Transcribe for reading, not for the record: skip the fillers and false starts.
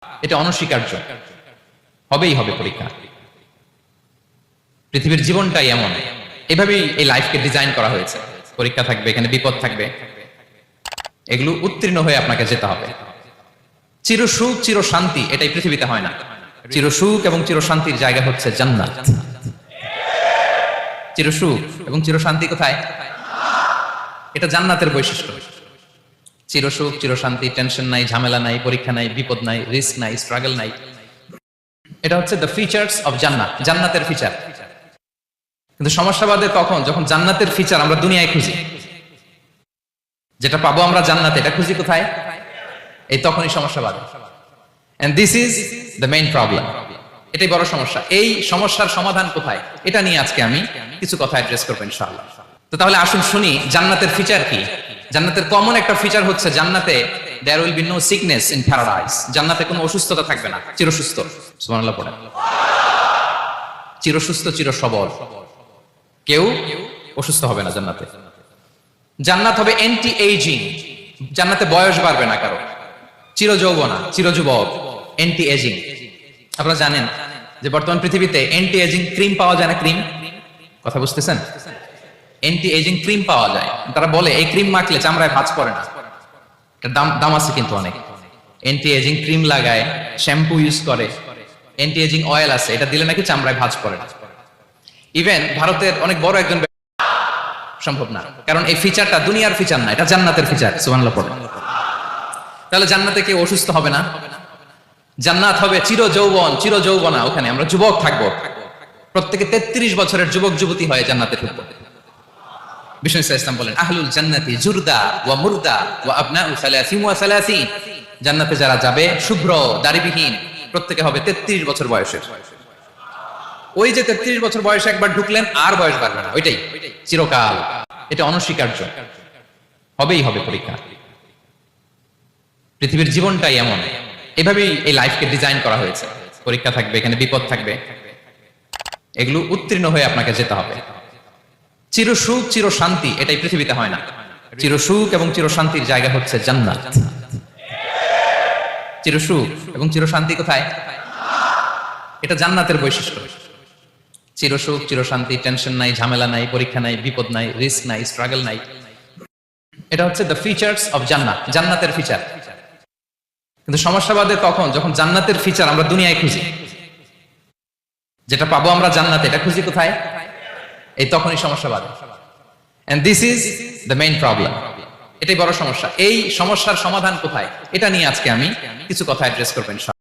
এটা অনস্বীকার্য, হবেই হবে পরীক্ষা। পৃথিবীর জীবনটাই এমন, এভাবেই এই লাইফকে ডিজাইন করা হয়েছে। পরীক্ষা থাকবে, এখানে বিপদ থাকবে, এগুলো উত্তীর্ণ হয়ে আপনাকে যেতে হবে। চির সুখ চির শান্তি এটাই পৃথিবীতে হয় না। চির সুখ এবং চির শান্তির জায়গা হচ্ছে জান্নাত। চির সুখ এবং চির শান্তি কোথায়? এটা জান্নাতের বৈশিষ্ট্য। চির সুখ চির শান্তি, টেনশন নাই, ঝামেলা নাই, পরীক্ষা নাই, বিপদ নাই, রিস্ক নাই, স্ট্রাগল নাই। এটা হচ্ছে দ্য ফিচার্স অফ জান্নাত, জান্নাতের ফিচার। কিন্তু সমস্যা বাদে কখন? যখন জান্নাতের ফিচার আমরা দুনিয়ায় খুঁজি, যেটা পাবো আমরা জান্নাতে, এটা খুঁজি কোথায়? এই তখনই সমস্যা বাদে। And this is the main problem. এটাই বড় সমস্যা। এই সমস্যার সমাধান কোথায়? এটা নিয়ে আজকে আমি কিছু কথা অ্যাড্রেস করবো ইনশাআল্লাহ। তো তাহলে আসুন শুনি জান্নাতের ফিচার কি। জান্নাতের কমন একটা ফিচার হচ্ছে জান্নাতে there will be no sickness in paradise. জান্নাতে কোনো অসুস্থতা থাকবে না, চিরসুস্থ। সুবহানাল্লাহ পড়েন। চিরসুস্থ চির সবল, কেউ অসুস্থ হবে না জান্নাতে। জান্নাত হবে অ্যান্টি এইজিং, জান্নাতে বয়স বাড়বে না কারো। চির যৌবনা, চির যুবক, অ্যান্টি এজিং। আপনারা জানেন যে বর্তমান পৃথিবীতে অ্যান্টি এজিং ক্রিম পাওয়া যায় না? ক্রিম, কথা বুঝতেছেন? অ্যান্টি এজিং ক্রিম পাওয়া যায়। তারা বলে এই ক্রিম মাখলে চামড়ায় ভাঁজ পড়ে না। এটার দাম আছে কিন্তু অনেক। অ্যান্টি এজিং ক্রিম লাগায়, শ্যাম্পু ইউজ করে, অ্যান্টি এজিং অয়েল আছে, এটা দিলে নাকি চামড়ায় ভাঁজ পড়ে না। ইভেন ভারতের অনেক বড় একজন সম্ভব না, কারণ এই ফিচারটা দুনিয়ার ফিচার না, এটা জান্নাতের ফিচার। সুবহানাল্লাহ পড়েন। তাহলে জান্নাতে কেউ অসুস্থ হবে না। জান্নাত হবে চির যৌবন, চির যৌবনা। ওখানে আমরা যুবক থাকবো, প্রত্যেকে 33 বছরের যুবক যুবতী হয়ে জান্নাতে ঢুকবো। বিষ্ণু ইসলাম বলেন আহলুল জান্নাতি জুরদা ওয়া মুরদা ওয়া আবনাউ সালাসিন ওয়া সালাসিন। জান্নাতে যারা যাবে শুভ্র দাড়িবিহীন, প্রত্যেকে হবে 33 বছর বয়সের। ওই যে 33 বছর বয়সে একবার ঢুকলেন, আর বয়স বাড়বে না, ওইটাই চিরকাল। এটা অনস্বীকার্য, হবেই হবে পরীক্ষা। পৃথিবীর জীবনটাই এমন, এভাবেই এই লাইফকে ডিজাইন করা হয়েছে। পরীক্ষা থাকবে, এখানে বিপদ থাকবে, এগুলো উত্তীর্ণ হয়ে আপনাকে যেতে হবে। চির সুখ চির শান্তি এটাই পৃথিবীতে হয় না। চির সুখ এবং চির শান্তির জায়গা হচ্ছে জান্নাত। চির সুখ এবং চির শান্তি কোথায়? এটা জান্নাতের বৈশিষ্ট্য। চির সুখ চির শান্তি, টেনশন নাই, ঝামেলা নাই, পরীক্ষা নাই, বিপদ নাই, রিস্ক নাই, স্ট্রাগল নাই। এটা হচ্ছে দ্য ফিচার্স অফ জান্নাত, জান্নাতের ফিচার। কিন্তু সমস্যা বাদে কখন? যখন জান্নাতের ফিচার আমরা দুনিয়ায় খুঁজি, যেটা পাবো আমরা জান্নাতে, এটা খুঁজি কোথায়? এই তখনই সমস্যা বাদে। And this is the main problem. এটাই বড় সমস্যা। এই সমস্যার সমাধান কোথায়? এটা নিয়ে আজকে আমি কিছু কথা অ্যাড্রেস করবো ইনশাআল্লাহ।